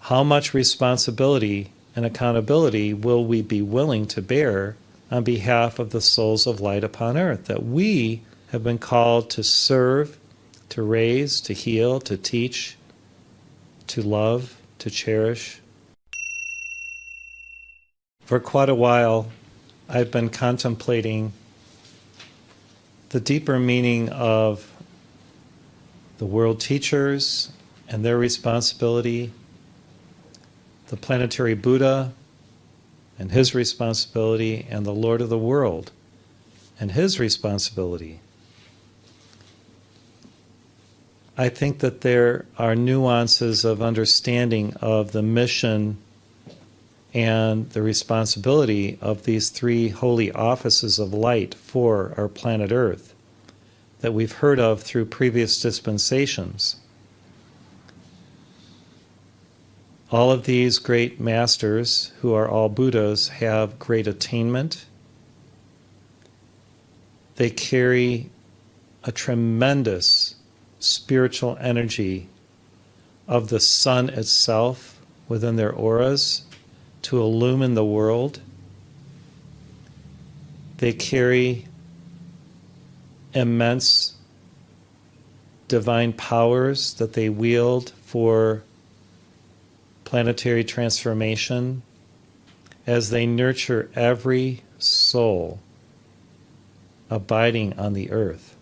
how much responsibility and accountability will we be willing to bear on behalf of the souls of light upon earth, that we have been called to serve, to raise, to heal, to teach, to love, to cherish. For quite a while, I've been contemplating the deeper meaning of the world teachers and their responsibility, the planetary Buddha and his responsibility, and the Lord of the world and his responsibility. I think that there are nuances of understanding of the mission and the responsibility of these three holy offices of light for our planet Earth that we've heard of through previous dispensations. All of these great masters, who are all Buddhas, have great attainment. They carry a tremendous spiritual energy of the sun itself within their auras to illumine the world. They carry immense divine powers that they wield for planetary transformation as they nurture every soul abiding on the earth.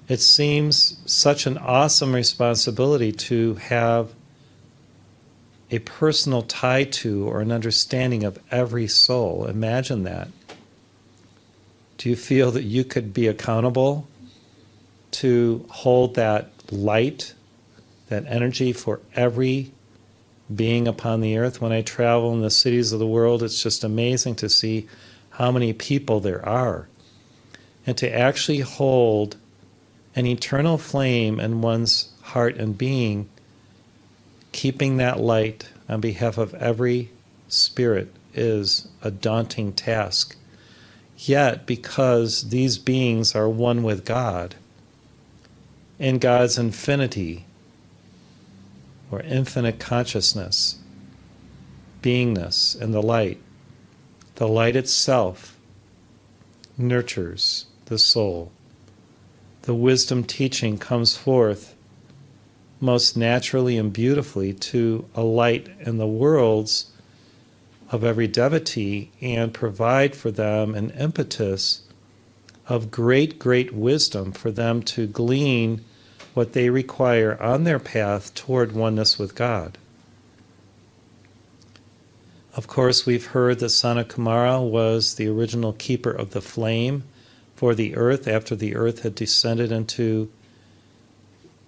It seems such an awesome responsibility to have a personal tie to or an understanding of every soul. Imagine that. Do you feel that you could be accountable to hold that light, that energy for every being upon the earth? When I travel in the cities of the world, it's just amazing to see how many people there are. And to actually hold an eternal flame in one's heart and being, keeping that light on behalf of every spirit, is a daunting task. Yet, because these beings are one with God, in God's infinity, or infinite consciousness, beingness, and the light itself nurtures the soul. The wisdom teaching comes forth most naturally and beautifully to alight in the worlds of every devotee and provide for them an impetus of great, great wisdom for them to glean what they require on their path toward oneness with God. Of course, we've heard that Sanakumara was the original keeper of the flame for the earth after the earth had descended into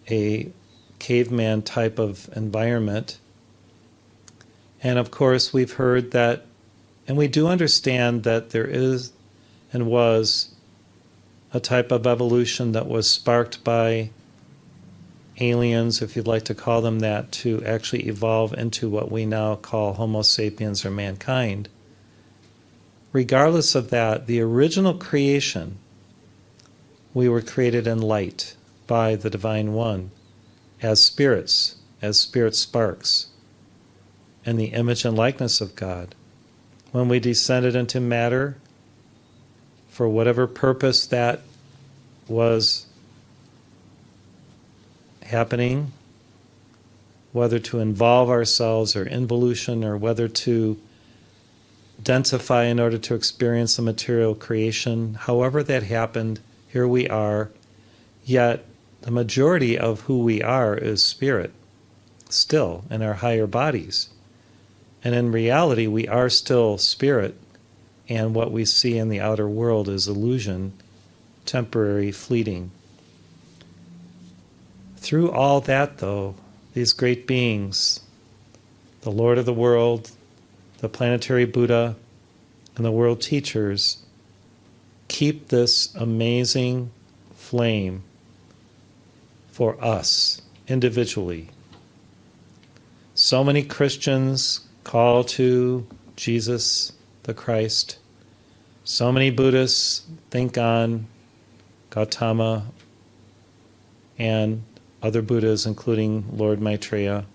a caveman type of environment. And of course, we've heard that, and we do understand that there is and was a type of evolution that was sparked by aliens, if you'd like to call them that, to actually evolve into what we now call Homo sapiens or mankind. Regardless of that, the original creation, we were created in light by the Divine One as spirit sparks, in the image and likeness of God. When we descended into matter, for whatever purpose that was happening, whether to involve ourselves or involution, or whether to densify in order to experience the material creation, however that happened, here we are. Yet the majority of who we are is spirit, still, in our higher bodies. And in reality, we are still spirit, and what we see in the outer world is illusion, temporary, fleeting. Through all that, though, these great beings, the Lord of the world, the planetary Buddha, and the world teachers, keep this amazing flame for us individually. So many Christians call to Jesus the Christ. So many Buddhists think on Gautama and other Buddhas, including Lord Maitreya.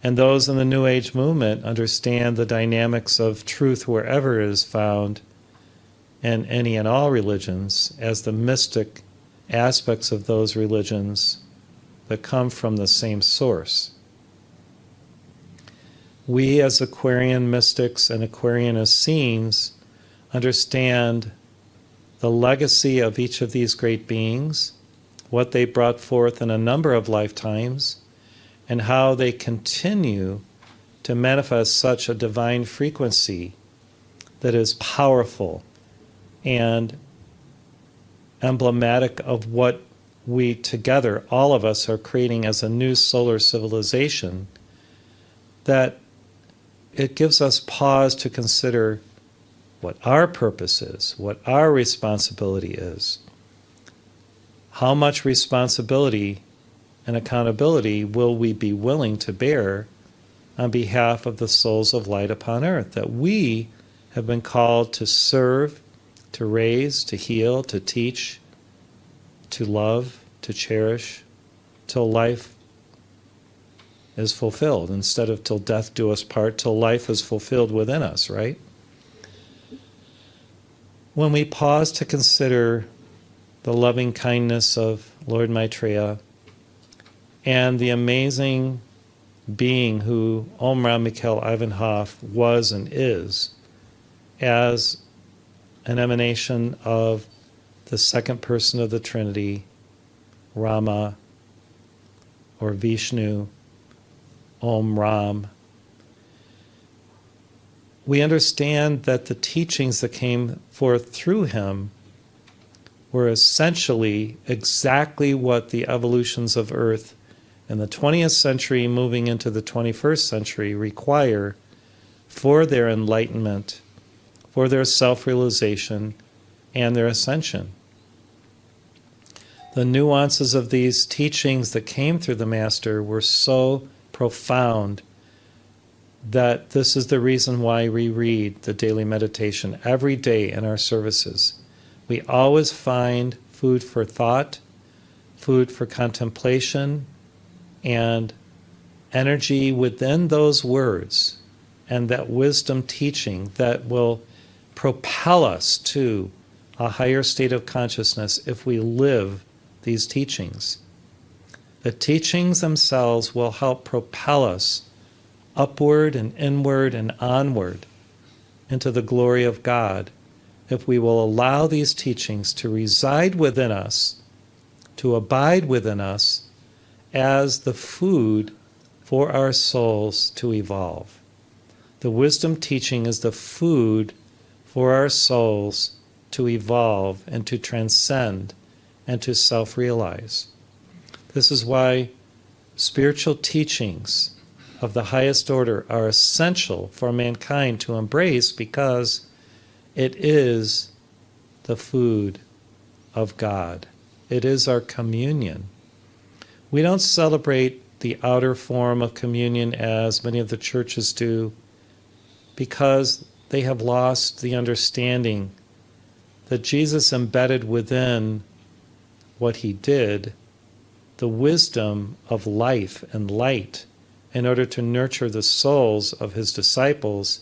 And those in the New Age movement understand the dynamics of truth wherever it is found in any and all religions as the mystic aspects of those religions that come from the same source. We as Aquarian mystics and Aquarian Essenes understand the legacy of each of these great beings, what they brought forth in a number of lifetimes, and how they continue to manifest such a divine frequency that is powerful and emblematic of what we together, all of us, are creating as a new solar civilization, that it gives us pause to consider what our purpose is, what our responsibility is. How much responsibility and accountability will we be willing to bear on behalf of the souls of light upon earth, that we have been called to serve, to raise, to heal, to teach, to love, to cherish, till life is fulfilled, instead of till death do us part, till life is fulfilled within us, right? When we pause to consider the loving kindness of Lord Maitreya and the amazing being who Omraam Mikhail Ivanhoff was and is, as an emanation of the second person of the Trinity, Rama or Vishnu, Omraam, we understand that the teachings that came forth through him were essentially exactly what the evolutions of Earth in the 20th century moving into the 21st century require for their enlightenment, for their self-realization, and their ascension. The nuances of these teachings that came through the Master were so profound that this is the reason why we read the daily meditation every day in our services. We always find food for thought, food for contemplation, and energy within those words and that wisdom teaching that will propel us to a higher state of consciousness if we live these teachings. The teachings themselves will help propel us upward and inward and onward into the glory of God if we will allow these teachings to reside within us, to abide within us as the food for our souls to evolve. The wisdom teaching is the food for our souls to evolve and to transcend and to self-realize. This is why spiritual teachings of the highest order are essential for mankind to embrace, because it is the food of God. It is our communion. We don't celebrate the outer form of communion as many of the churches do, because they have lost the understanding that Jesus embedded within what he did the wisdom of life and light in order to nurture the souls of his disciples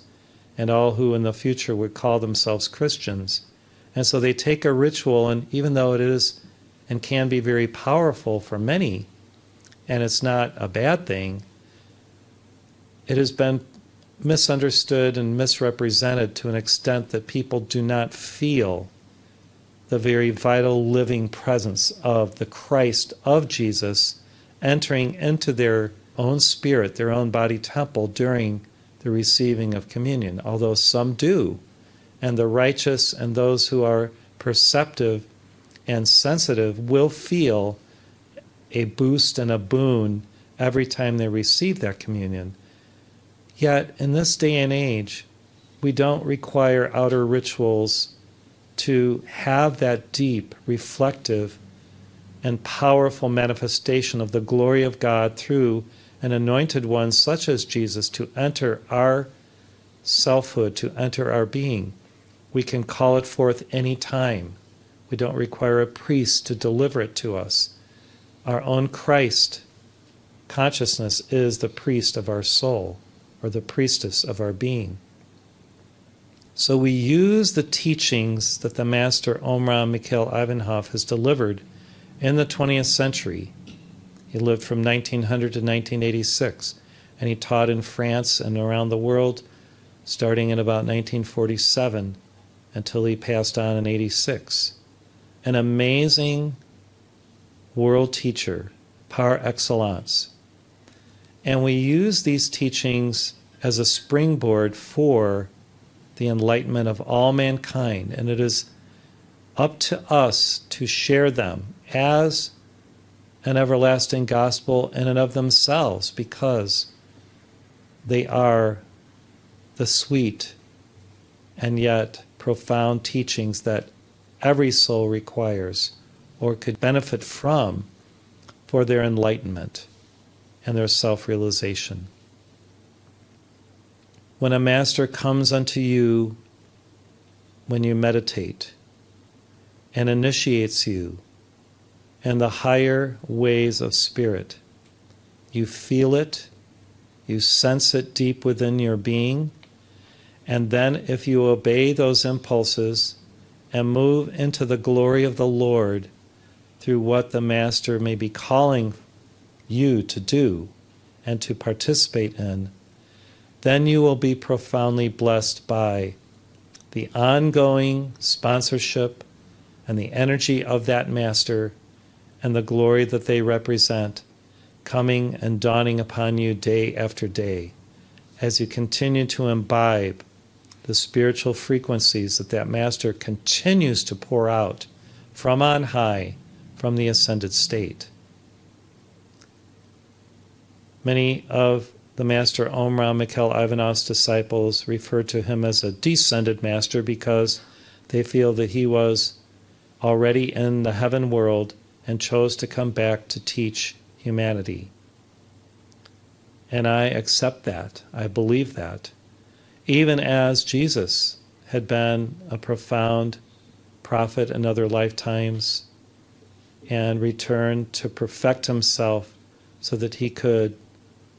and all who in the future would call themselves Christians. And so they take a ritual, and even though it is and can be very powerful for many, and it's not a bad thing, it has been misunderstood and misrepresented to an extent that people do not feel the very vital living presence of the Christ of Jesus entering into their own spirit, their own body temple during the receiving of communion, although some do. And the righteous and those who are perceptive and sensitive will feel a boost and a boon every time they receive that communion. Yet, in this day and age, we don't require outer rituals to have that deep, reflective, and powerful manifestation of the glory of God through an anointed one such as Jesus to enter our selfhood, to enter our being. We can call it forth any time. We don't require a priest to deliver it to us. our own Christ consciousness is the priest of our soul, or the priestess of our being. So we use the teachings that the Master Omraam Mikhail Ivanhoff has delivered in the 20th century. He lived from 1900 to 1986, and he taught in France and around the world starting in about 1947 until he passed on in 86. An amazing world teacher, par excellence. And we use these teachings as a springboard for the enlightenment of all mankind, and it is up to us to share them as an everlasting gospel in and of themselves, because they are the sweet and yet profound teachings that every soul requires or could benefit from for their enlightenment and their self-realization. When a master comes unto you when you meditate and initiates you in the higher ways of spirit, you feel it, you sense it deep within your being, and then if you obey those impulses and move into the glory of the Lord through what the Master may be calling you to do and to participate in, then you will be profoundly blessed by the ongoing sponsorship and the energy of that Master and the glory that they represent coming and dawning upon you day after day as you continue to imbibe the spiritual frequencies that that Master continues to pour out from on high, from the ascended state. Many of the Master Omraam Mikhail Ivanhoff's disciples refer to him as a descended master because they feel that he was already in the heaven world and chose to come back to teach humanity. And I accept that. I believe that. Even as Jesus had been a profound prophet in other lifetimes and returned to perfect himself so that he could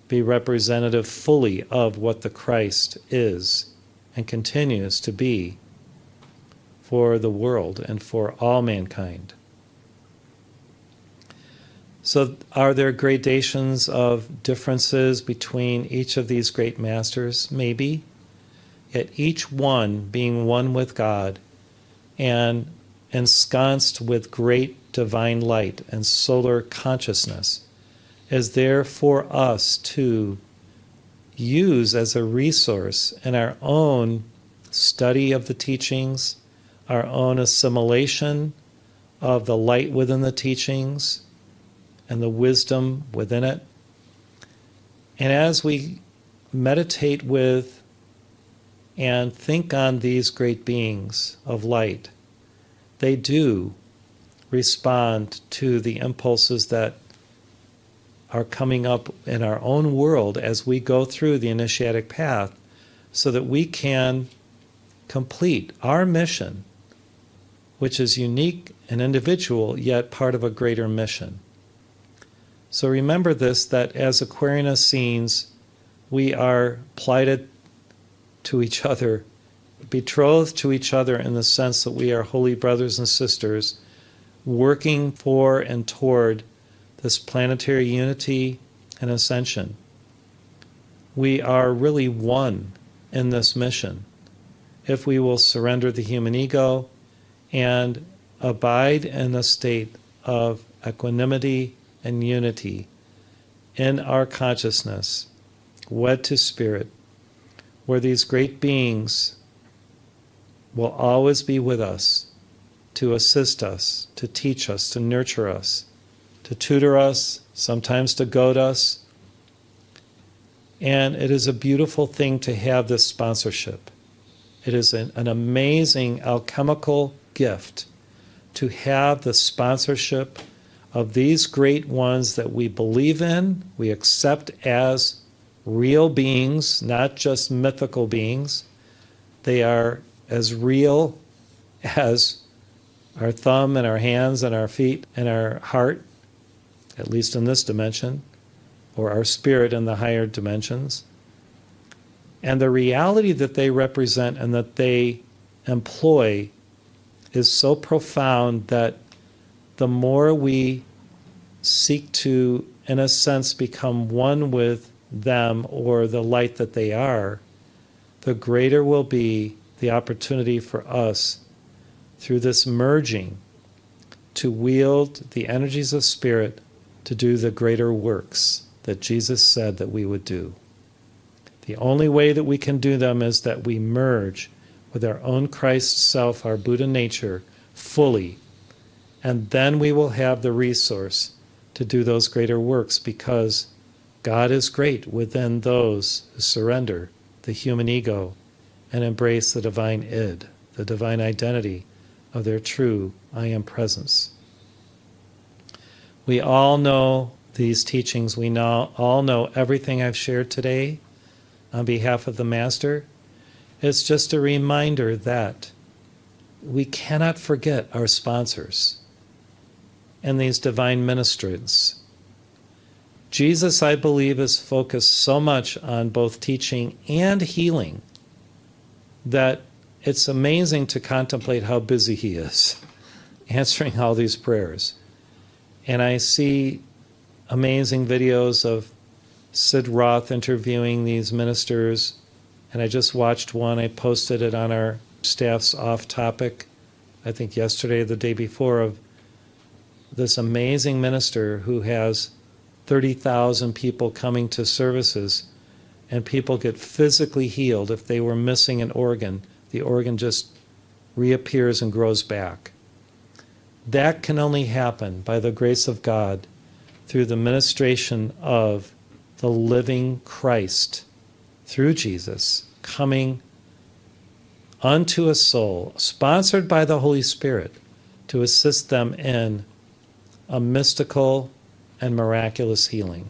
be representative fully of what the Christ is and continues to be for the world and for all mankind. So are there gradations of differences between each of these great masters? Maybe. Yet each one being one with God and ensconced with great divine light and solar consciousness is there for us to use as a resource in our own study of the teachings, our own assimilation of the light within the teachings and the wisdom within it. And as we meditate with and think on these great beings of light, they do respond to the impulses that are coming up in our own world as we go through the initiatic path so that we can complete our mission, which is unique and individual, yet part of a greater mission. So remember this, that as Aquarian Essenes, we are plighted to each other, betrothed to each other in the sense that we are holy brothers and sisters, working for and toward this planetary unity and ascension. We are really one in this mission if we will surrender the human ego and abide in a state of equanimity and unity in our consciousness, wed to spirit, where these great beings will always be with us to assist us, to teach us, to nurture us, to tutor us, sometimes to goad us. And it is a beautiful thing to have this sponsorship. It is an amazing alchemical gift to have the sponsorship of these great ones that we believe in, we accept as real beings, not just mythical beings. They are as real as our thumb and our hands and our feet and our heart, at least in this dimension, or our spirit in the higher dimensions. And the reality that they represent and that they employ is so profound that the more we seek to, in a sense, become one with them or the light that they are, the greater will be the opportunity for us through this merging to wield the energies of spirit to do the greater works that Jesus said that we would do. The only way that we can do them is that we merge with our own Christ self, our Buddha nature, fully, and then we will have the resource to do those greater works, because God is great within those who surrender the human ego and embrace the divine id, the divine identity of their true I am presence. We all know these teachings. We all know everything I've shared today on behalf of the Master. It's just a reminder that we cannot forget our sponsors and these divine ministrants. Jesus, I believe, is focused so much on both teaching and healing that it's amazing to contemplate how busy he is answering all these prayers. And I see amazing videos of Sid Roth interviewing these ministers, and I just watched one. I posted it on our staff's off topic, I think yesterday or the day before, of this amazing minister who has 30,000 people coming to services, and people get physically healed. If they were missing an organ, the organ just reappears and grows back. That can only happen by the grace of God through the ministration of the living Christ through Jesus coming unto a soul, sponsored by the Holy Spirit, to assist them in a mystical and miraculous healing.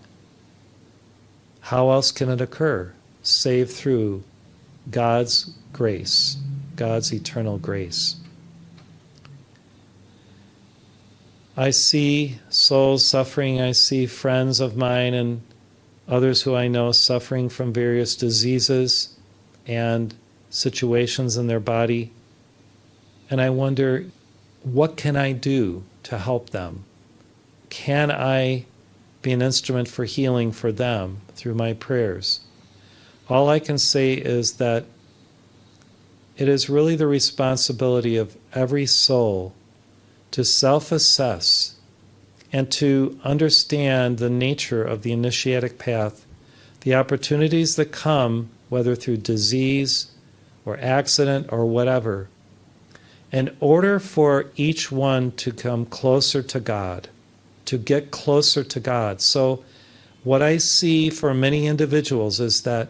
How else can it occur save through God's grace, God's eternal grace? I see souls suffering. I see friends of mine and others who I know suffering from various diseases and situations in their body. And I wonder, what can I do to help them? Can I be an instrument for healing for them through my prayers? All I can say is that it is really the responsibility of every soul to self-assess and to understand the nature of the initiatic path, the opportunities that come, whether through disease or accident or whatever, in order for each one to come closer to God, to get closer to God. So what I see for many individuals is that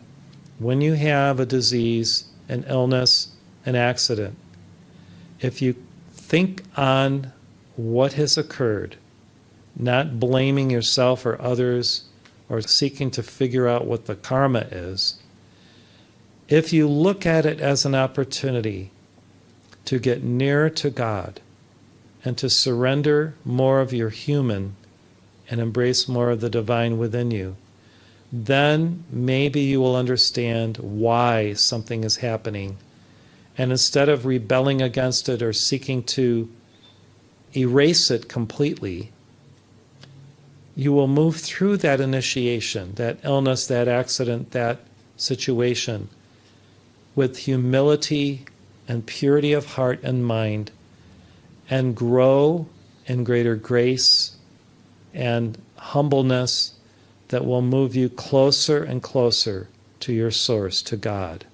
when you have a disease, an illness, an accident, if you think on what has occurred, not blaming yourself or others or seeking to figure out what the karma is, if you look at it as an opportunity to get nearer to God and to surrender more of your human and embrace more of the divine within you, then maybe you will understand why something is happening. And instead of rebelling against it or seeking to erase it completely, you will move through that initiation, that illness, that accident, that situation, with humility and purity of heart and mind, and grow in greater grace and humbleness that will move you closer and closer to your source, to God.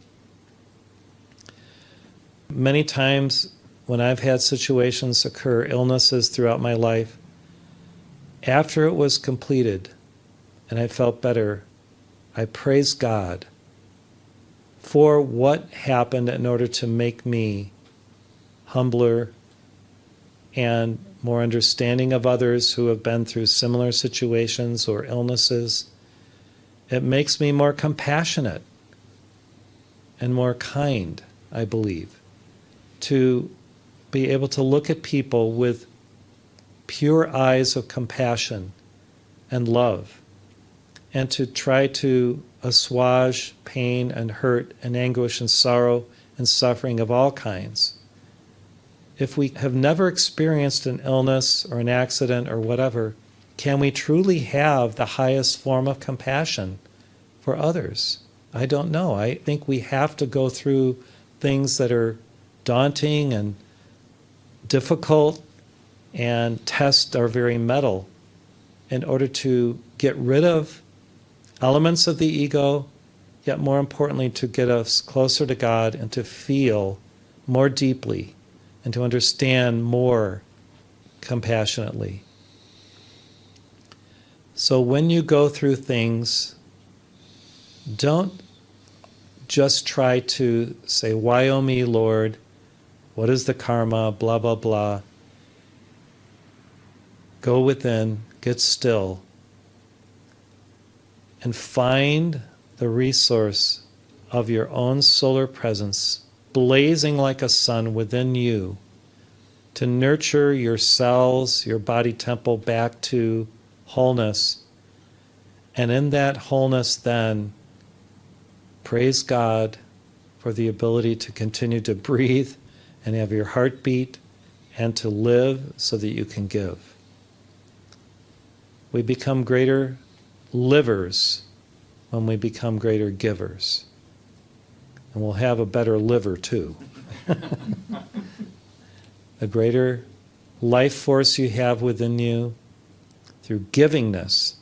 Many times when I've had situations occur, illnesses throughout my life, after it was completed and I felt better, I praised God for what happened in order to make me humbler and more understanding of others who have been through similar situations or illnesses. It makes me more compassionate and more kind, I believe, to be able to look at people with pure eyes of compassion and love, and to try to assuage pain and hurt and anguish and sorrow and suffering of all kinds. If we have never experienced an illness or an accident or whatever, can we truly have the highest form of compassion for others? I don't know. I think we have to go through things that are daunting and difficult and test our very mettle in order to get rid of elements of the ego, yet more importantly, to get us closer to God and to feel more deeply and to understand more compassionately. So when you go through things, don't just try to say, why oh me, Lord? What is the karma? Blah, blah, blah. Go within, get still, and find the resource of your own solar presence blazing like a sun within you to nurture your cells, your body temple back to wholeness. And in that wholeness then, praise God for the ability to continue to breathe and have your heart beat and to live so that you can give. We become greater livers when we become greater givers. And we'll have a better liver too. The greater life force you have within you through givingness,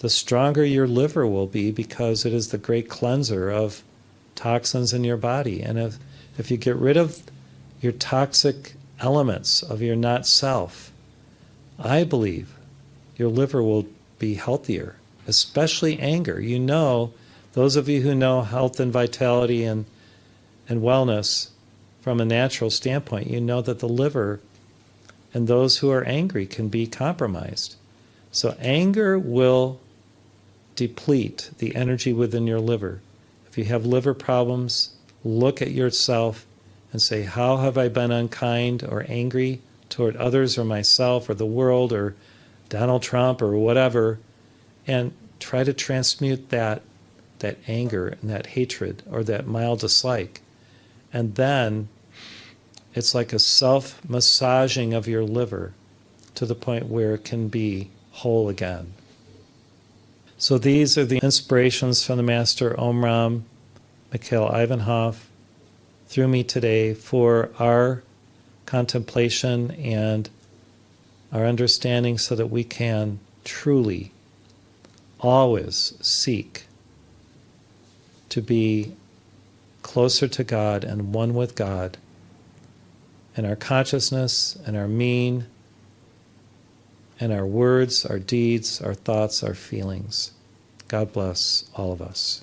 the stronger your liver will be, because it is the great cleanser of toxins in your body. And if you get rid of your toxic elements of your not self, I believe your liver will be healthier, especially anger. You know, those of you who know health and vitality and wellness from a natural standpoint, you know that the liver and those who are angry can be compromised. So anger will deplete the energy within your liver. If you have liver problems, look at yourself and say, how have I been unkind or angry toward others or myself or the world or Donald Trump or whatever, and try to transmute that anger and that hatred or that mild dislike. And then it's like a self-massaging of your liver to the point where it can be whole again. So these are the inspirations from the Master Omraam, Mikhail Ivanhoff, through me today for our contemplation and our understanding so that we can truly always seek to be closer to God and one with God in our consciousness and our mien and our words, our deeds, our thoughts, our feelings. God bless all of us.